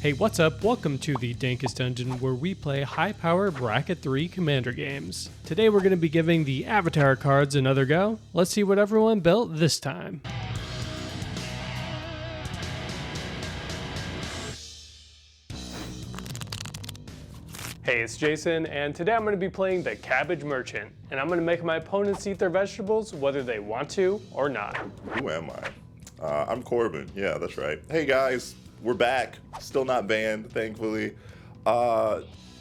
Hey, what's up? Welcome to the Dankest Dungeon, where we play high-power Bracket 3 Commander games. Today we're going to be giving the Avatar cards another go. Let's see what everyone built this time. Hey, it's Jason, and today I'm going to be playing the Cabbage Merchant, and I'm going to make my opponents eat their vegetables whether they want to or not. Who am I? I'm Corbin. Yeah, that's right. Hey guys, we're back. Still not banned, thankfully.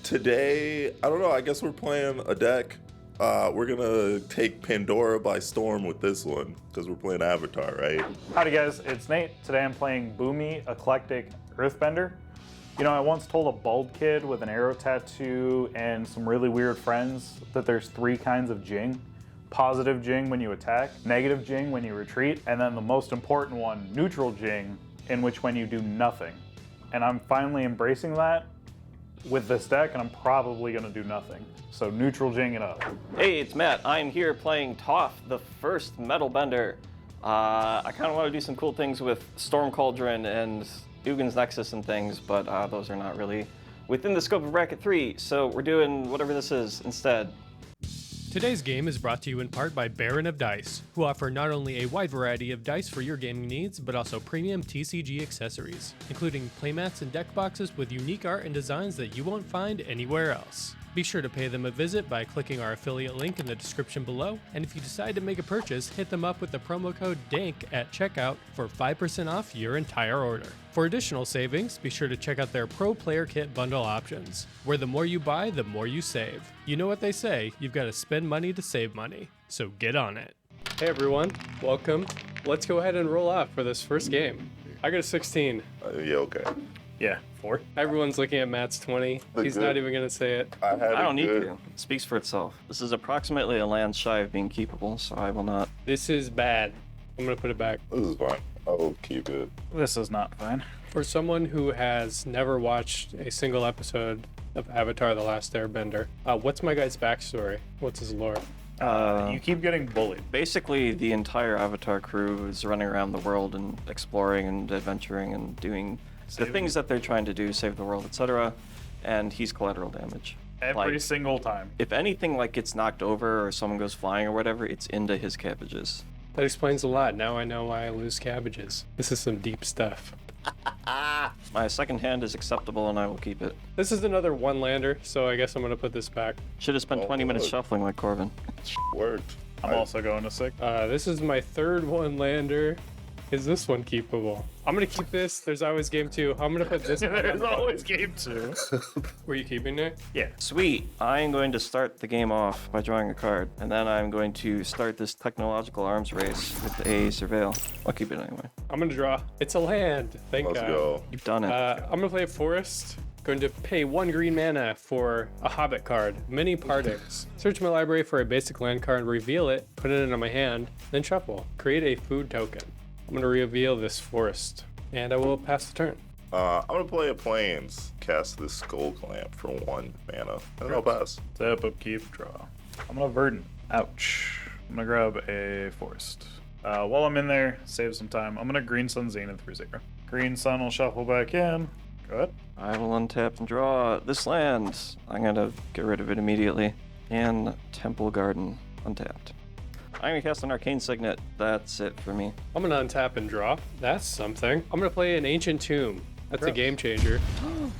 Today, I don't know, I guess we're playing a deck. We're gonna take Pandora by storm with this one, because we're playing Avatar, right? Howdy guys, it's Nate. Today I'm playing Bumi, Eclectic Earthbender. You know, I once told a bald kid with an arrow tattoo and some really weird friends that there's 3 kinds of Jing. Positive Jing when you attack, negative Jing when you retreat, and then the most important one, neutral Jing, in which when you do nothing. And I'm finally embracing that with this deck, and I'm probably gonna do nothing. So neutral Jing it up. Hey, it's Matt. I'm here playing Toph, the first metal bender. I kind of want to do some cool things with Storm Cauldron and Ugin's Nexus and things, but those are not really within the scope of Bracket 3, so we're doing whatever this is instead. Today's game is brought to you in part by Baron of Dice, who offer not only a wide variety of dice for your gaming needs, but also premium TCG accessories, including playmats and deck boxes with unique art and designs that you won't find anywhere else. Be sure to pay them a visit by clicking our affiliate link in the description below, and if you decide to make a purchase, hit them up with the promo code DANK at checkout for 5% off your entire order. For additional savings, be sure to check out their Pro Player Kit bundle options, where the more you buy, the more you save. You know what they say, you've got to spend money to save money, so get on it. Hey everyone, welcome. Let's go ahead and roll off for this first game. I got a 16. Yeah, okay. Yeah, 4. Everyone's looking at Matt's 20. He's good. not even going to say it. I don't need to. It speaks for itself. This is approximately a land shy of being keepable, so I will not. This is bad. I'm going to put it back. This is fine. I'll keep it. This is not fine. For someone who has never watched a single episode of Avatar: The Last Airbender, what's my guy's backstory? What's his lore? You keep getting bullied. Basically, the entire Avatar crew is running around the world and exploring and adventuring and doing the things that they're trying to do, save the world, etc. And he's collateral damage. Every single time. If anything gets knocked over or someone goes flying or whatever, it's into his cabbages. That explains a lot. Now I know why I lose cabbages. This is some deep stuff. My second hand is acceptable and I will keep it. This is another one-lander, so I guess I'm going to put this back. Should have spent 20 minutes shuffling like Corbin. Worked. I'm also going to 6. This is my third one-lander. Is this one keepable? I'm going to keep this. There's always game 2. I'm going to put this one. There's always game 2. Were you keeping it? Yeah. Sweet. I am going to start the game off by drawing a card, and then I'm going to start this technological arms race with a surveil. I'll keep it anyway. I'm going to draw. It's a land. Thank Let's God. go. You've done it. I'm going to play a forest. Going to pay 1 green mana for a Hobbit card, Many Partings. Search my library for a basic land card, reveal it, put it into my hand, then shuffle. Create a food token. I'm going to reveal this forest, and I will pass the turn. I'm gonna play a plains, cast this skull clamp for 1 mana, and then I'll pass. Step up, keep, draw. I'm gonna verdant. Ouch. I'm gonna grab a forest. While I'm in there, save some time. I'm gonna Green Sun Zenith for 0. Green Sun will shuffle back in. Go ahead. I will untap and draw this land. I'm going to get rid of it immediately. And Temple Garden, untapped. I'm going to cast an Arcane Signet. That's it for me. I'm going to untap and draw. That's something. I'm going to play an Ancient Tomb. That's a game changer.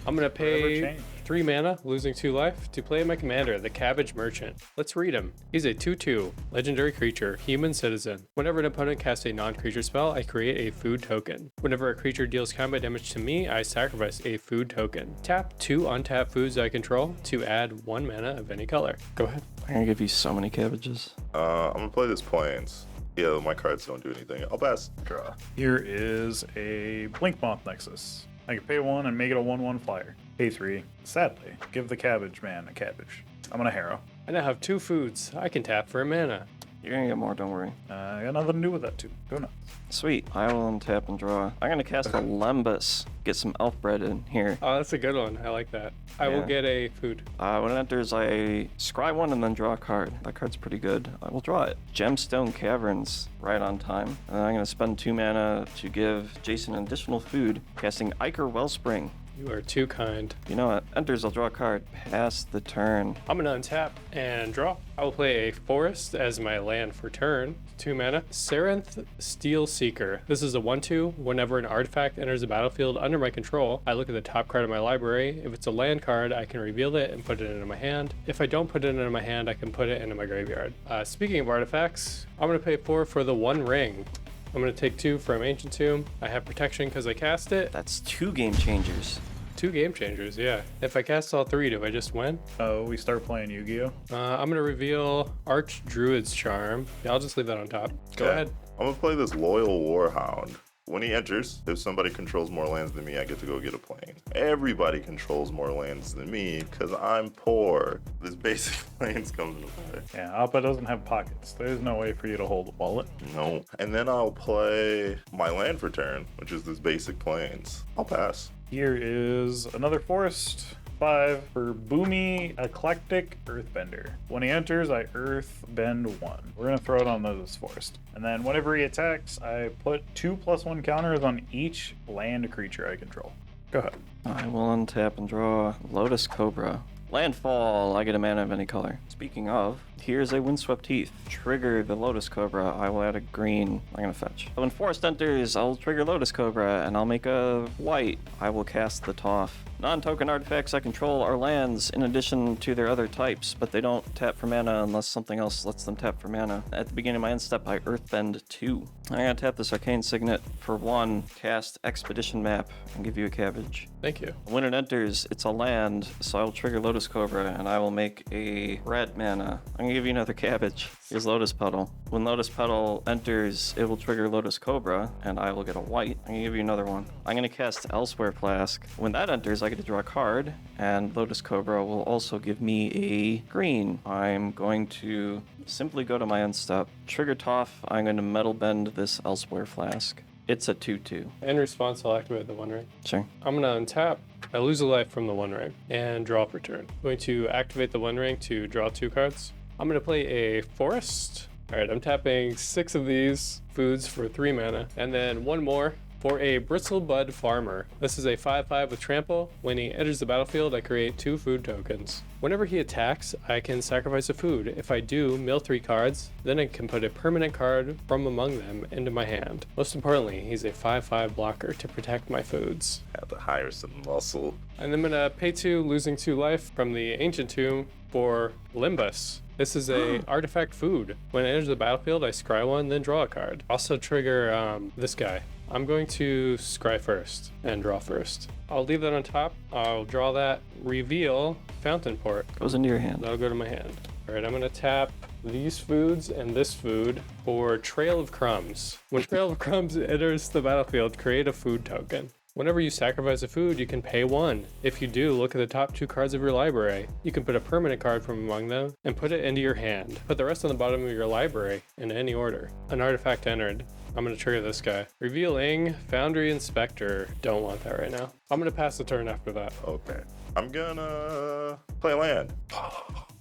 I'm going to pay 3 mana, losing 2 life, to play my commander, the Cabbage Merchant. Let's read him. He's a 2/2, legendary creature, human citizen. Whenever an opponent casts a non-creature spell, I create a food token. Whenever a creature deals combat damage to me, I sacrifice a food token. Tap 2 untapped foods I control to add 1 mana of any color. Go ahead. I'm going to give you so many cabbages. I'm gonna play this plains. Yeah, my cards don't do anything. I'll pass. Draw. Here is a Blink Moth Nexus. I can pay 1 and make it a 1/1 flyer. Pay 3. Sadly, give the cabbage man a cabbage. I'm gonna harrow. I now have 2 foods. I can tap for a mana. You're going to get more, don't worry. I got nothing to do with that too. Go nuts. Sweet. I will untap and draw. I'm going to cast a Lembas. Get some elf bread in here. Oh, that's a good one. I like that. I will get a food. When it enters, I scry 1 and then draw a card. That card's pretty good. I will draw it. Gemstone Caverns, right on time. And then I'm going to spend 2 mana to give Jason an additional food, casting Ichor Wellspring. You are too kind. You know what? Enters, I'll draw a card. Pass the turn. I'm gonna untap and draw. I will play a forest as my land for turn. 2 mana. Serenth Steel Seeker. This is a 1/2. Whenever an artifact enters the battlefield under my control, I look at the top card of my library. If it's a land card, I can reveal it and put it into my hand. If I don't put it into my hand, I can put it into my graveyard. Speaking of artifacts, I'm gonna pay 4 for the One Ring. I'm gonna take 2 from Ancient Tomb. I have protection because I cast it. That's 2 game changers. 2 game changers, yeah. If I cast all 3, do I just win? Oh, we start playing Yu-Gi-Oh. I'm gonna reveal Archdruid's Charm. Yeah, I'll just leave that on top. Go Okay. ahead. I'm gonna play this Loyal Warhound. When he enters, if somebody controls more lands than me, I get to go get a plane. Everybody controls more lands than me because I'm poor. This basic planes comes into play. Yeah, Appa doesn't have pockets. There's no way for you to hold a wallet. No. And then I'll play my land for turn, which is this basic planes. I'll pass. Here is another forest. 5 for Bumi, Eclectic Earthbender. When he enters, I Earthbend 1. We're gonna throw it on this forest. And then whenever he attacks, I put 2+1 counters on each land creature I control. Go ahead. I will untap and draw Lotus Cobra. Landfall, I get a mana of any color. Speaking of, here's a Windswept Heath. Trigger the Lotus Cobra, I will add a green. I'm gonna fetch. When Forest enters, I'll trigger Lotus Cobra and I'll make a white. I will cast the Toph. Non-token artifacts I control are lands in addition to their other types, but they don't tap for mana unless something else lets them tap for mana. At the beginning of my end step, I Earthbend 2. I'm gonna tap this Arcane Signet for 1, cast Expedition Map, and give you a Cabbage. Thank you. When it enters, it's a land, so I will trigger Lotus Cobra and I will make a red mana. I'm gonna give you another Cabbage. Here's Lotus Petal. When Lotus Petal enters, it will trigger Lotus Cobra and I will get a white. I'm gonna give you another one. I'm gonna cast Elsewhere Flask. When that enters, I get to draw a card, and Lotus Cobra will also give me a green. I'm going to simply go to my end step, trigger Toph. I'm going to Metal Bend this Elsewhere Flask. It's a 2/2. In response, I'll activate the One Ring. Sure. I'm gonna untap. I lose a life from the One Ring and draw for turn. I'm going to activate the One Ring to draw 2 cards. I'm gonna play a forest. All right, I'm tapping 6 of these foods for 3 mana, and then 1 more for a Bristlebud Farmer. This is a 5/5 with trample. When he enters the battlefield, I create 2 food tokens. Whenever he attacks, I can sacrifice a food. If I do, mill 3 cards, then I can put a permanent card from among them into my hand. Most importantly, he's a 5/5 blocker to protect my foods. Have to hire some muscle. And I'm gonna pay 2, losing 2 life from the Ancient Tomb for Limbus. This is a artifact food. When it enters the battlefield, I scry 1, then draw a card. Also trigger this guy. I'm going to scry first and draw first. I'll leave that on top. I'll draw that, reveal Fountain Port. Goes into your hand. That'll go to my hand. All right, I'm gonna tap these foods and this food for Trail of Crumbs. When Trail of Crumbs enters the battlefield, create a food token. Whenever you sacrifice a food, you can pay 1. If you do, look at the top 2 cards of your library. You can put a permanent card from among them and put it into your hand. Put the rest on the bottom of your library in any order. An artifact entered. I'm gonna trigger this guy. Revealing Foundry Inspector. Don't want that right now. I'm gonna pass the turn after that. Okay. I'm gonna play land.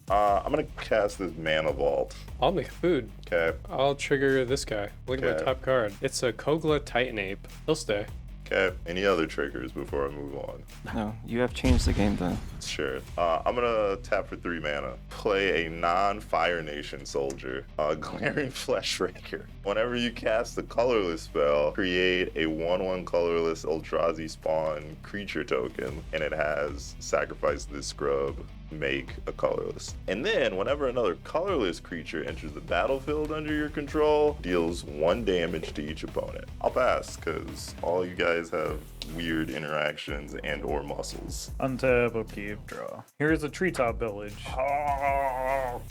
I'm gonna cast this Mana Vault. I'll make a food. Okay. I'll trigger this guy. Look at Okay. my top card. It's a Kogla Titanape. He'll stay. Okay. Any other triggers before I move on? No, you have changed the game then. Sure. I'm gonna tap for 3 mana. Play a non-Fire Nation soldier, Glaring Fleshraker. Whenever you cast a colorless spell, create a 1/1 colorless Eldrazi spawn creature token, and it has sacrifice this scrub, make a colorless. And then whenever another colorless creature enters the battlefield under your control, deals 1 damage to each opponent. I'll pass, because all you guys have weird interactions and or muscles. Untap, upkeep, draw. Here's a treetop village.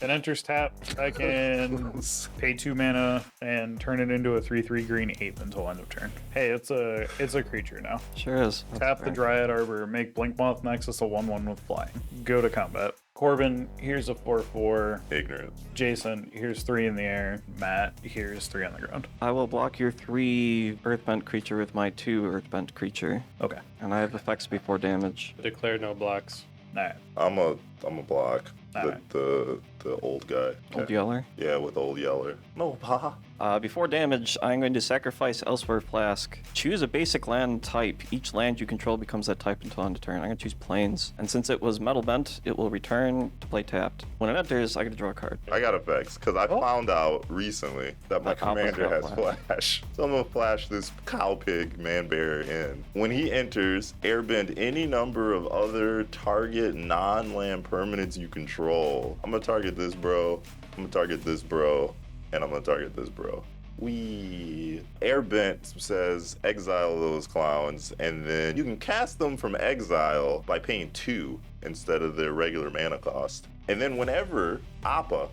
It enters tap. I can pay 2 mana and turn it into a 3/3 green 8 until end of turn. Hey, it's a creature now. Sure is. That's Tap the fair. Dryad Arbor, make Blinkmoth Nexus a 1/1 with flying. Go to combat. Corbin, here's a 4/4. Ignorant. Jason, here's 3 in the air. Matt, here's 3 on the ground. I will block your 3 Earthbent creature with my 2 Earthbent creature, Okay. and I have effects before damage. Declare no blocks. Alright. I'm a block. Alright. The old guy. Old Yeller. Yeah, with Old Yeller. No, pa. Before damage, I'm going to sacrifice Elsewhere Flask. Choose a basic land type. Each land you control becomes that type until end of turn. I'm going to choose Plains. And since it was Metal Bent, it will return to play tapped. When it enters, I get to draw a card. I got effects, because I found out recently that my commander has flash. So I'm going to flash this Cowpig Man-Bear in. When he enters, airbend any number of other target non-land permanents you control. I'm going to target this bro, I'm going to target this bro, and I'm going to target this bro. Airbent says exile those clowns, and then you can cast them from exile by paying 2 instead of their regular mana cost. And then whenever Appa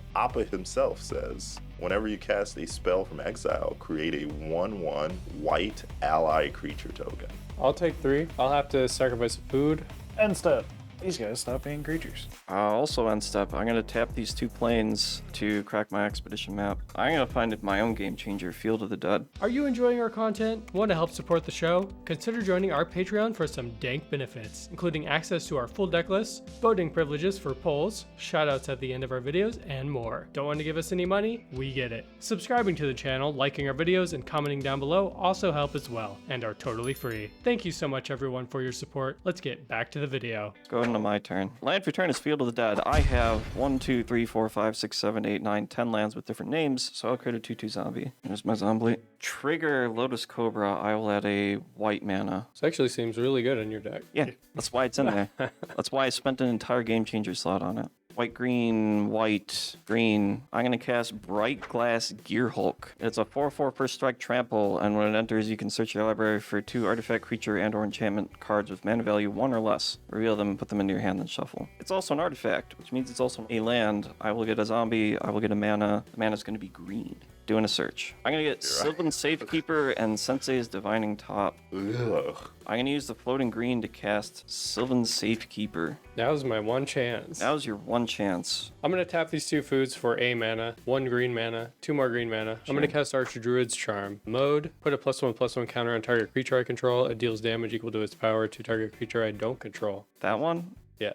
himself says, whenever you cast a spell from exile, create a 1/1 white ally creature token. I'll take 3. I'll have to sacrifice food. End step. These guys stop being creatures. Also end step, I'm going to tap these 2 planes to crack my expedition map. I'm going to find my own game changer, Field of the Dead. Are you enjoying our content? Want to help support the show? Consider joining our Patreon for some dank benefits, including access to our full deck list, voting privileges for polls, shoutouts at the end of our videos, and more. Don't want to give us any money? We get it. Subscribing to the channel, liking our videos, and commenting down below also help as well, and are totally free. Thank you so much everyone for your support. Let's get back to the video. Go into my turn. Land for turn is Field of the Dead. I have 1, 2, 3, 4, 5, 6, 7, 8, 9, 10 lands with different names, so I'll create a 2/2 zombie. There's my zombie. Trigger Lotus Cobra. I will add a white mana. This actually seems really good in your deck. Yeah, that's why it's in there. That's why I spent an entire game changer slot on it. White, green, white, green. I'm going to cast Bright Glass Gear Hulk. It's a 4/4 first strike trample, and when it enters, you can search your library for 2 artifact, creature, and/or enchantment cards with mana value 1 or less. Reveal them, put them into your hand, then shuffle. It's also an artifact, which means it's also a land. I will get a zombie. I will get a mana. The mana is going to be green. Doing a search. I'm going to get Sylvan Safekeeper and Sensei's Divining Top. Ugh. I'm going to use the floating green to cast Sylvan Safekeeper. Now's my one chance. Now's your one chance. I'm going to tap these 2 foods for a mana, 1 green mana, 2 more green mana. I'm going to cast Archdruid's Charm. Mode, put a +1/+1 counter on target creature I control. It deals damage equal to its power to target creature I don't control. That one? Yeah.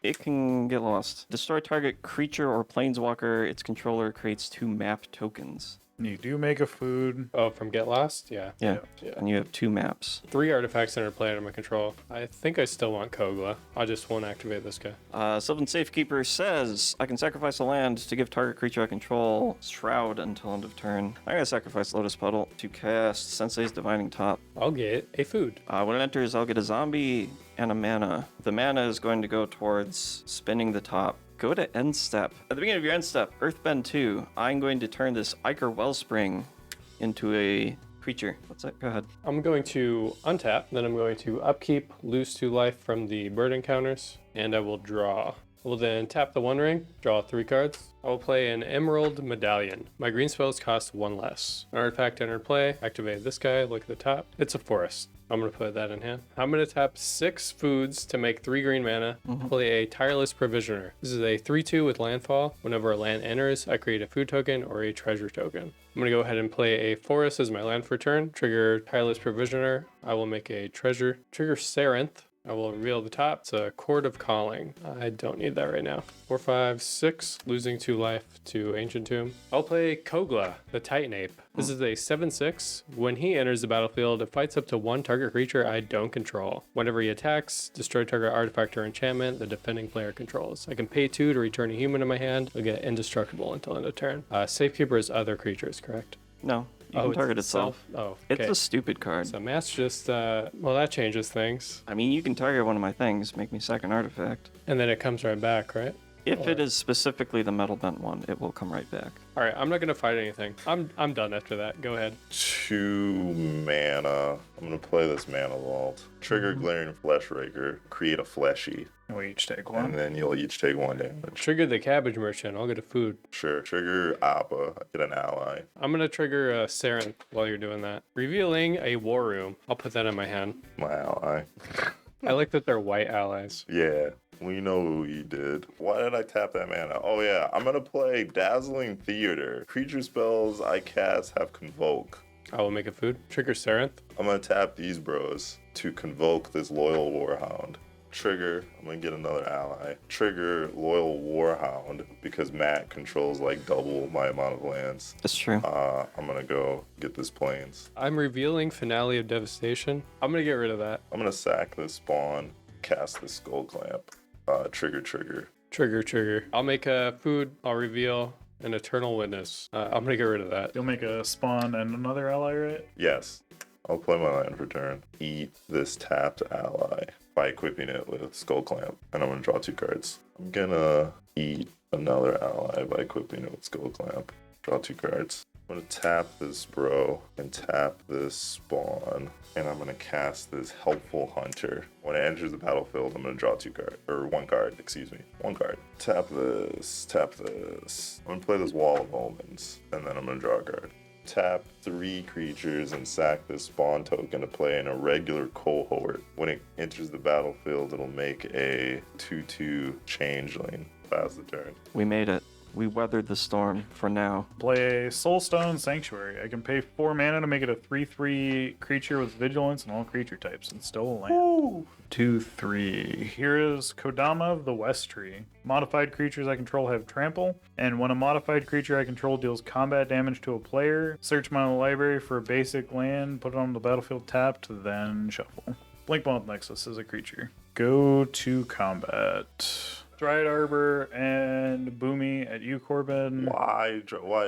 It can get lost. Destroy target creature or planeswalker. Its controller creates 2 map tokens. You do make a food. Oh, from Get Lost? Yeah. Yeah. And you have 2 maps. 3 artifacts under play under my control. I think I still want Kogla. I just won't activate this guy. Sylvan Safekeeper says, I can sacrifice a land to give target creature I control Shroud until end of turn. I'm going to sacrifice Lotus Puddle to cast Sensei's Divining Top. I'll get a food. When it enters, I'll get a zombie and a mana. The mana is going to go towards spinning the top. Go to end step. At the beginning of your end step, Earthbend 2, I'm going to turn this Ichor Wellspring into a creature. What's that? Go ahead. I'm going to untap, then I'm going to upkeep, lose 2 life from the bird encounters, and I will draw. I will then tap the One Ring, draw 3 cards. I will play an Emerald Medallion. My green spells cost 1 less. An artifact entered play, activate this guy, look at the top. It's a forest. I'm going to put that in hand. I'm going to tap 6 foods to make 3 green mana. Play a Tireless Provisioner. This is a 3/2 with landfall. Whenever a land enters, I create a food token or a treasure token. I'm going to go ahead and play a forest as my land for turn. Trigger Tireless Provisioner. I will make a treasure. Trigger Sarenth. I will reveal the top. It's a Chord of Calling. I don't need that right now. 4, 5, 6, losing 2 life to Ancient Tomb. I'll play Kogla, the Titan Ape. This is a 7/6. When he enters the battlefield, it fights up to 1 target creature I don't control. Whenever he attacks, destroy target artifact or enchantment the defending player controls. I can pay 2 to return a human to my hand. I'll get indestructible until end of turn. Safekeeper is other creatures, correct? No. You can target itself. Oh, okay. It's a stupid card. So mass just, well, that changes things. I mean, you can target one of my things, make me sack an artifact. And then it comes right back, right? If it is specifically the Metal Bent one, it will come right back. All right, I'm not going to fight anything. I'm done after that. Go ahead. 2 mana. I'm going to play this Mana Vault. Trigger Glaring Fleshraker. Create a Fleshy. And we each take 1. And then you'll each take 1 damage. Trigger the Cabbage Merchant. I'll get a food. Sure. Trigger Appa. Get an ally. I'm going to trigger Saren while you're doing that. Revealing a War Room. I'll put that in my hand. My ally. I like that they're white allies. Yeah. We know who you did. Why did I tap that mana? Oh yeah, I'm gonna play Dazzling Theater. Creature spells I cast have Convoke. I will make a food. Trigger Sarenth. I'm gonna tap these bros to convoke this Loyal Warhound. trigger, I'm gonna get another ally. Trigger Loyal Warhound because Matt controls like double my amount of lands. That's true. I'm gonna go get this Plains. I'm revealing Finale of Devastation. I'm gonna get rid of that. I'm gonna sack this spawn, cast the Skull Clamp. Trigger. Trigger. I'll make a food. I'll reveal an Eternal Witness. I'm gonna get rid of that. You'll make a spawn and another ally, right? Yes. I'll play my land for turn. Eat this tapped ally by equipping it with Skull Clamp. And I'm gonna draw 2 cards. I'm gonna eat another ally by equipping it with Skull Clamp. Draw 2 cards. I'm gonna tap this bro and tap this spawn. And I'm gonna cast this Helpful Hunter. When it enters the battlefield, I'm gonna draw 2 cards. Or 1 card, excuse me. 1 card. Tap this. I'm gonna play this Wall of Omens. And then I'm gonna draw a card. Tap 3 creatures and sack this spawn token to play in a regular cohort. When it enters the battlefield, it'll make a 2/2 changeling. Pass the turn. We made it. We weathered the storm for now. Play Soulstone Sanctuary. I can pay 4 mana to make it a 3/3 creature with vigilance and all creature types and still a land. Woo! 2/3. Here is Kodama of the West Tree. Modified creatures I control have trample, and when a modified creature I control deals combat damage to a player, search my library for a basic land, put it on the battlefield tapped, then shuffle. Blinkmoth Nexus is a creature. Go to combat. Dryad Arbor and Bumi at you, Corbin. Why?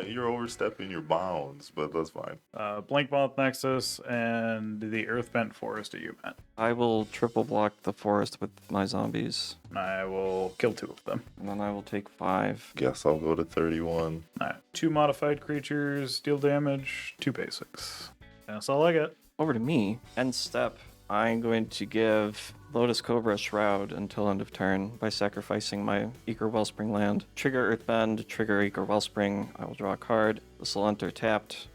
You're overstepping your bounds, but that's fine. Blinkmoth Nexus and the Earthbent Forest at you, Matt. I will triple block the forest with my zombies. I will kill 2 of them. And then I will take 5. Guess I'll go to 31. Alright, 2 modified creatures, deal damage, 2 basics. That's all I get. Over to me. End step. I'm going to give Lotus Cobra a Shroud until end of turn by sacrificing my Eager Wellspring land. Trigger Earthbend, trigger Eager Wellspring. I will draw a card. This will enter tapped.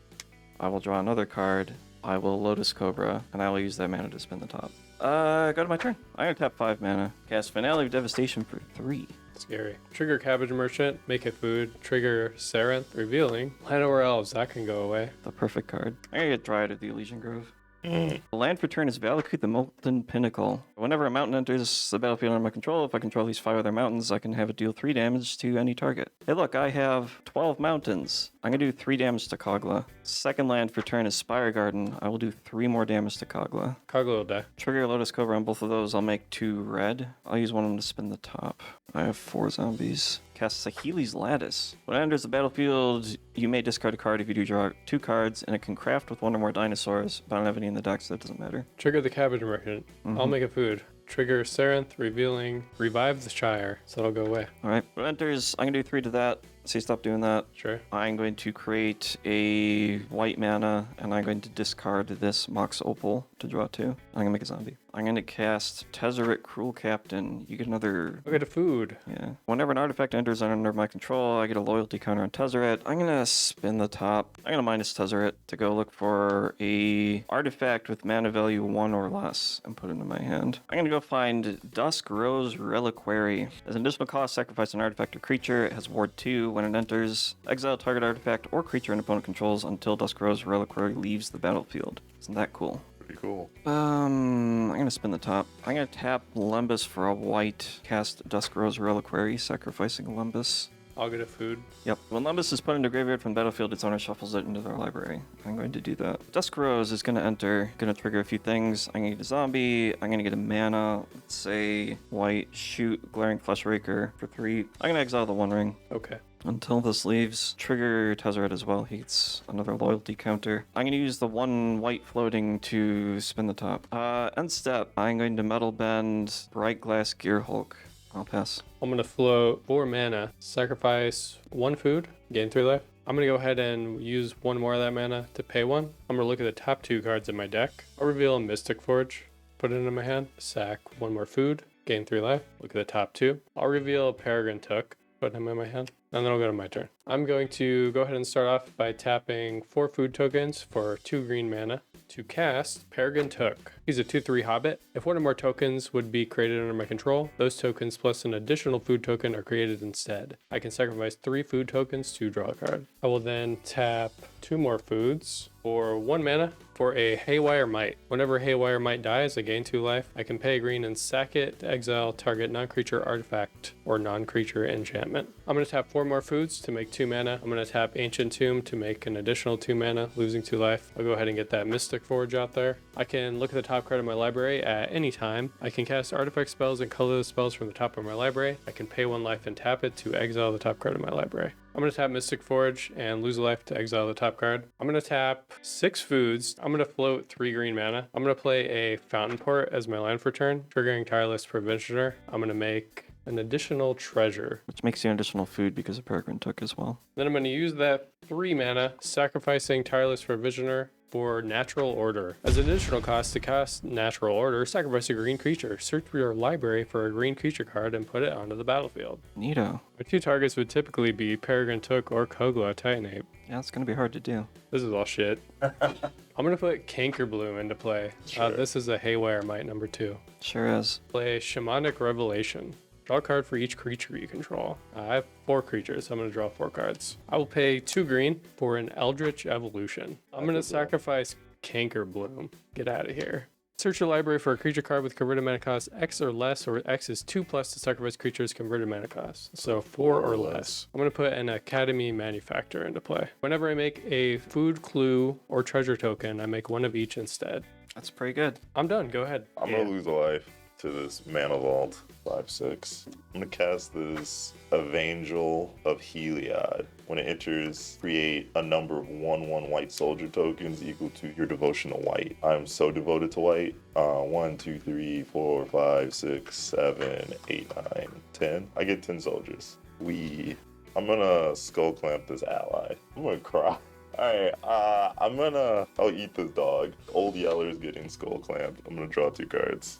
I will draw another card. I will Lotus Cobra, and I will use that mana to spin the top. Go to my turn. I'm going to tap 5 mana. Cast Finale of Devastation for 3. Scary. Trigger Cabbage Merchant, make it food. Trigger Sarenth, revealing. Land over Elves, that can go away. The perfect card. I'm going to get Dryad of the Elysian Grove. The land for turn is Valakut the Molten Pinnacle. Whenever a mountain enters the battlefield under my control, if I control at least 5 other mountains, I can have it deal 3 damage to any target. Hey look, I have 12 mountains. I'm going to do 3 damage to Kogla. Second land for turn is Spire Garden. I will do 3 more damage to Kogla. Kogla will die. Trigger Lotus Cobra on both of those. I'll make 2 red. I'll use one of them to spin the top. I have 4 zombies. Cast Saheeli's Lattice. When it enters the battlefield, you may discard a card if you do draw 2 cards, and it can craft with 1 or more dinosaurs, but I don't have any in the deck, so that doesn't matter. Trigger the Cabbage Merchant. I'll make a food. Trigger Sarenth, revealing. Revive the Shire, so it'll go away. Alright, when it enters, I'm going to do 3 to that. So you stop doing that. Sure. I'm going to create a white mana, and I'm going to discard this Mox Opal to draw 2. I'm going to make a zombie. I'm going to cast Tezzeret, Cruel Captain. You get another... I'll get a food. Yeah. Whenever an artifact enters under my control, I get a loyalty counter on Tezzeret. I'm going to spin the top. I'm going to minus Tezzeret to go look for a artifact with mana value 1 or less and put it into my hand. I'm going to go find Dusk Rose Reliquary. As an additional cost, sacrifice an artifact or creature. It has ward 2. When it enters, exile target artifact or creature an opponent controls until Dusk Rose Reliquary leaves the battlefield. Isn't that cool? Pretty cool. I'm going to spin the top. I'm going to tap Lembas for a white, cast Dusk Rose Reliquary, sacrificing Lembas. I'll get a food. Yep. When Lembas is put into graveyard from the battlefield, its owner shuffles it into their library. I'm going to do that. Dusk Rose is going to enter, going to trigger a few things. I'm going to get a zombie. I'm going to get a mana. Let's say white, shoot, Glaring Fleshraker for 3. I'm going to exile the One Ring. Okay. Until this leaves, trigger Tezzeret as well. He gets another loyalty counter. I'm going to use the 1 white floating to spin the top. End step. I'm going to Metal Bend, Bright Glass Gear Hulk. I'll pass. I'm going to float 4 mana, sacrifice 1 food, gain 3 life. I'm going to go ahead and use 1 more of that mana to pay 1. I'm going to look at the top 2 cards in my deck. I'll reveal a Mystic Forge, put it into my hand, sack 1 more food, gain 3 life. Look at the top 2. I'll reveal a Peregrine Took, put him in my hand, and then I'll go to my turn. I'm going to go ahead and start off by tapping 4 food tokens for 2 green mana to cast Peregrine Took. He's a 2/3 Hobbit. If 1 or more tokens would be created under my control, those tokens plus an additional food token are created instead. I can sacrifice 3 food tokens to draw a card. I will then tap 2 more foods For 1 mana, for a Haywire Might. Whenever Haywire Might dies, I gain 2 life. I can pay a green and sack it to exile target non-creature artifact or non-creature enchantment. I'm going to tap 4 more foods to make 2 mana. I'm going to tap Ancient Tomb to make an additional 2 mana, losing 2 life. I'll go ahead and get that Mystic Forge out there. I can look at the top card of my library at any time. I can cast artifact spells and colorless spells from the top of my library. I can pay 1 life and tap it to exile the top card of my library. I'm going to tap Mystic Forge and lose a life to exile the top card. I'm going to tap 6 foods. I'm going to float 3 green mana. I'm going to play a Fountain Port as my land for turn, triggering Tireless Provisioner. I'm going to make an additional treasure. Which makes you an additional food because of Peregrine Took as well. Then I'm going to use that 3 mana, sacrificing Tireless Provisioner for Natural Order. As an additional cost to cast Natural Order, sacrifice a green creature. Search for your library for a green creature card and put it onto the battlefield. Neato. My 2 targets would typically be Peregrine Took or Kogla Titanate. Yeah, it's going to be hard to do. This is all shit. I'm going to put Cankerbloom into play. Sure. This is a Haywire Might number 2. Sure is. Play Shamanic Revelation. Draw a card for each creature you control. I have 4 creatures, so I'm going to draw 4 cards. I will pay 2 green for an Eldritch Evolution. I'm going to sacrifice Cankerbloom. Get out of here. Search your library for a creature card with converted mana cost X or less, or X is 2+ to sacrifice creatures converted mana cost. So 4 or less. I'm going to put an Academy Manufactor into play. Whenever I make a food clue or treasure token, I make 1 of each instead. That's pretty good. I'm done. Go ahead. I'm gonna lose a life to this Mana Vault 5/6. I'm gonna cast this Evangel of Heliod. When it enters, create a number of 1/1 white soldier tokens equal to your devotion to white. I'm so devoted to white. 1, 2, 3, 4, 5, 6, 7, 8, 9, 10. I get 10 soldiers. I'm gonna skull clamp this ally. I'm gonna cry. Alright, I'll eat this dog. Old Yeller's getting skull clamped. I'm gonna draw 2 cards.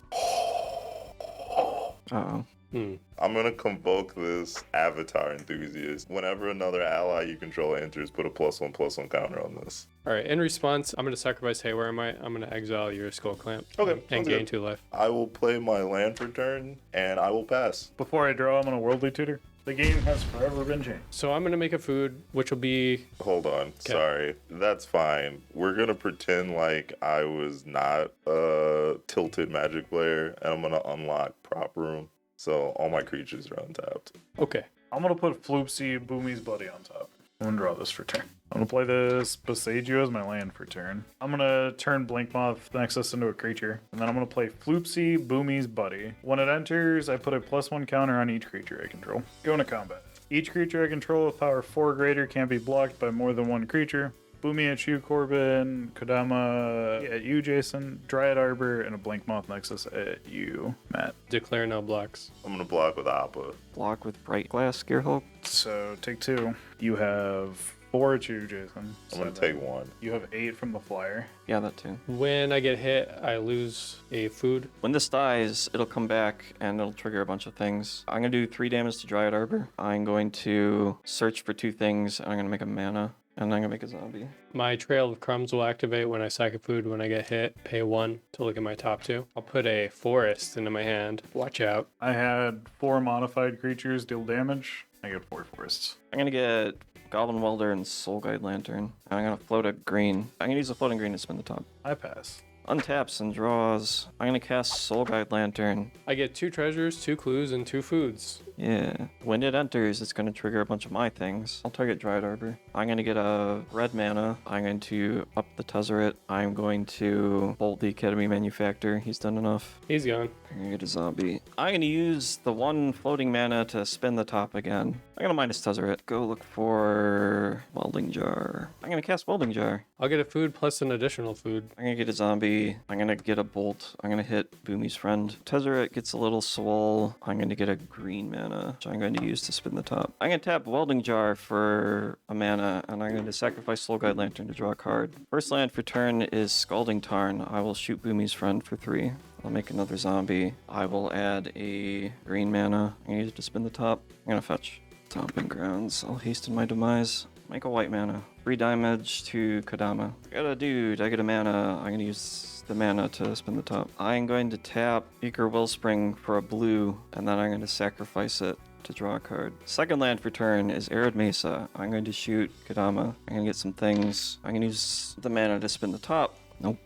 Uh-oh. I'm gonna convoke this Avatar Enthusiast. Whenever another ally you control enters, put a +1/+1 counter on this. All right, in response, I'm going to sacrifice Haywire Might. I'm going to exile your Skull Clamp. Okay, And sounds gain good. 2 life. I will play my land for turn, and I will pass. Before I draw, I'm going to Worldly Tutor. The game has forever been changed. So I'm going to make a food, which will be... Hold on, sorry. That's fine. We're gonna pretend like I was not a tilted Magic player, and I'm gonna unlock Prop Room. So all my creatures are untapped. Okay. I'm going to put Floopsy Boomy's Buddy on top. I'm going to draw this for turn. I'm going to play this Boseiju as my land for turn. I'm going to turn Blinkmoth Nexus into a creature. And then I'm going to play Floopsy Boomy's Buddy. When it enters, I put a +1 counter on each creature I control. Go into combat. Each creature I control with power 4 or greater can't be blocked by more than 1 creature. Boomy at you, Corbin. Kodama at you, Jason. Dryad Arbor, and a Blinkmoth Nexus at you, Matt. Declare no blocks. I'm gonna block with Appa. Block with Bright Glass, Gearhulk. So take 2. You have 4 at you, Jason. I'm gonna 7. take 1. You have 8 from the flyer. Yeah, that too. When I get hit, I lose a food. When this dies, it'll come back and it'll trigger a bunch of things. I'm going to do 3 damage to Dryad Arbor. I'm going to search for 2 things. I'm going to make a mana. And I'm going to make a zombie. My Trail of Crumbs will activate when I sack a food. When I get hit, pay 1 to look at my top 2. I'll put a Forest into my hand. Watch out. I had 4 modified creatures deal damage. I get 4 forests. I'm going to get Goblin Welder and Soul Guide Lantern. I'm going to float a green. I'm going to use a floating green to spin the top. I pass. Untaps and draws. I'm going to cast Soul Guide Lantern. I get 2 treasures, 2 clues, and 2 foods. Yeah. When it enters, it's going to trigger a bunch of my things. I'll target Dryad Arbor. I'm going to get a red mana. I'm going to up the Tezzeret. I'm going to bolt the Academy Manufactor. He's done enough. He's gone. I'm going to get a zombie. I'm going to use the 1 floating mana to spin the top again. I'm going to minus Tezzeret. Go look for Welding Jar. I'm going to cast Welding Jar. I'll get a food plus an additional food. I'm going to get a zombie. I'm going to get a bolt. I'm going to hit Boomy's friend. Tezzeret gets a little swole. I'm going to get a green mana, which I'm going to use to spin the top. I'm going to tap Welding Jar for a mana, and I'm going to sacrifice Soul Guide Lantern to draw a card. First land for turn is Scalding Tarn. I will shoot Boomy's friend for 3. I'll make another zombie. I will add a green mana. I'm going to use it to spin the top. I'm going to fetch Stomping Grounds. I'll hasten my demise. Make a white mana. 3 damage to Kodama. I got a dude. I get a mana. I'm going to use the mana to spin the top. I'm going to tap Eager Wellspring for a blue, and then I'm going to sacrifice it to draw a card. Second land for turn is Arid Mesa. I'm going to shoot Kadama. I'm going to get some things. I'm going to use the mana to spin the top. Nope.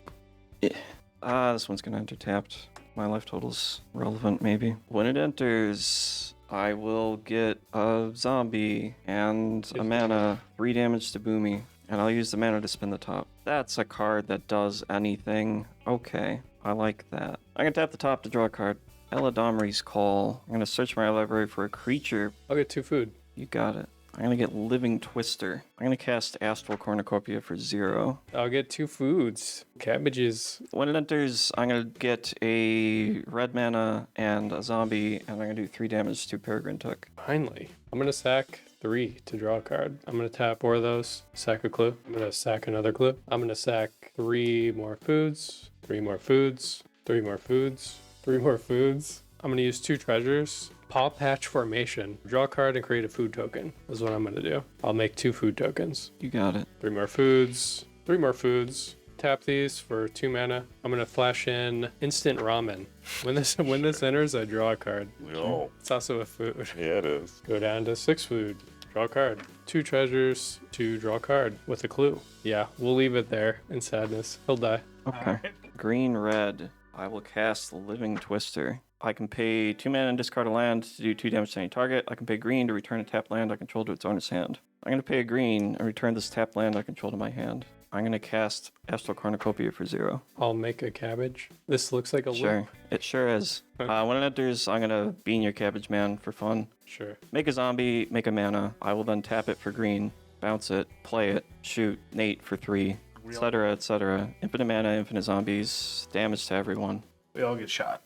This one's going to enter tapped. My life total's relevant, maybe. When it enters, I will get a zombie and a mana, 3 damage to Bumi, and I'll use the mana to spin the top. That's a card that does anything. Okay, I like that. I'm gonna tap the top to draw a card. Eladamri's Call. I'm gonna search my library for a creature. I'll get 2 food. You got it. I'm gonna get Living Twister. I'm gonna cast Astral Cornucopia for 0. I'll get 2 foods. Cabbages. When it enters, I'm gonna get a red mana and a zombie, and I'm gonna do 3 damage to Peregrine Took. Finally. I'm gonna sack 3 to draw a card. I'm gonna tap 4 of those, sack a clue. I'm gonna sack another clue. I'm gonna sack 3 more foods, 3 more foods, 3 more foods, 3 more foods. I'm gonna use 2 treasures. Paw Patch Formation. Draw a card and create a food token is what I'm gonna do. I'll make 2 food tokens. You got it. 3 more foods, 3 more foods. Tap these for 2 mana. I'm gonna flash in Instant Ramen. When this enters, I draw a card. Yo. It's also a food. Yeah, it is. Go down to 6 food. Draw a card. 2 treasures to draw a card with a clue. Yeah, we'll leave it there in sadness. He'll die. Okay. Green, red. I will cast Living Twister. I can pay 2 mana and discard a land to do 2 damage to any target. I can pay green to return a tapped land I control to its owner's hand. I'm going to pay a green and return this tapped land I control to my hand. I'm going to cast Astral Cornucopia for 0. I'll make a cabbage. This looks like a Sure. loop. It sure is. When it enters, I'm going to bean your Cabbage Man for fun. Sure. Make a zombie, make a mana. I will then tap it for green, bounce it, play it, shoot, Nate for 3, etc., etc. Infinite mana, infinite zombies, damage to everyone. We all get shot.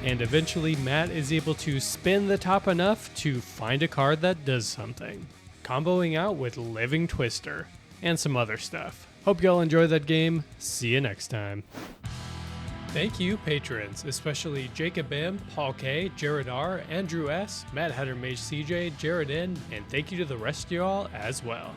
And eventually, Matt is able to spin the top enough to find a card that does something, comboing out with Living Twister and some other stuff. Hope y'all enjoyed that game. See you next time. Thank you, patrons, especially Jacob M, Paul K, Jared R, Andrew S, Matt Hatter Mage CJ, Jared N, and thank you to the rest of y'all as well.